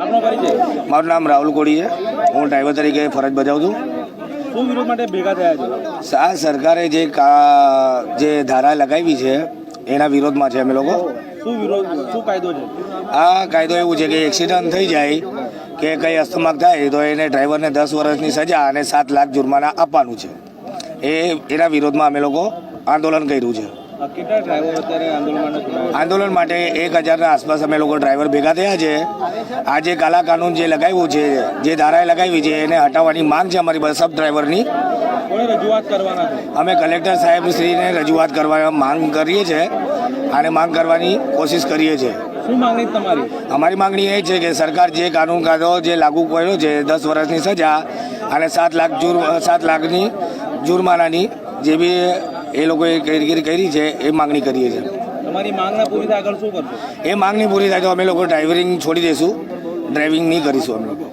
આપનો પરિચય? મારું નામ રાહુલ કોડી છે. હું ડ્રાઈવર તરીકે ફરજ બજાવું છું. શું વિરોધ માટે ભેગા થયા છે? આ સરકારે જે ધારા લગાવી છે એના વિરોધમાં છે અમે લોકો. શું વિરોધ, શું કાયદો છે? આ કાયદો એવું છે કે એક્સિડન્ટ થઈ જાય કે કંઈ અસ્તમાક થાય તો એને ડ્રાઈવરને 10 વર્ષની સજા અને 7 લાખ જુર્માના આપવાનું છે. એના વિરોધમાં અમે લોકો આંદોલન કર્યું છે. કેટલા ડ્રાઈવર અત્યારે આંદોલન માટે 1000ના આસપાસ અમે લોકો ડ્રાઈવર ભેગા થયા છે. આ જે કાલા કાનૂન જે લગાવ્યું છે, જે ધારાએ લગાવી છે એને હટાવવાની માંગ છે અમારી બસ સબ ડ્રાઈવરની. કોને રજૂઆત કરવાના છે? અમે કલેક્ટર સાહેબશ્રીને રજૂઆત કરવા માંગ કરીએ છીએ અને માંગ કરવાની કોશિશ કરીએ છીએ. શું માંગણી તમારી? અમારી માંગણી એ છે કે સરકાર જે કાનૂન કાયદો જે લાગુ કર્યો છે 10 વર્ષની સજા અને 7 લાખની જુર્માનાની જે બી એ લોકોએ કામગીરી કરી છે એ માંગણી કરીએ છીએ. તમારી માંગના પૂરી થાય આગળ શું કરશો? એ માંગણી પૂરી થાય તો અમે લોકો ડ્રાઇવિંગ છોડી દઈશું, ડ્રાઇવિંગ નહીં કરીશું અમે લોકો.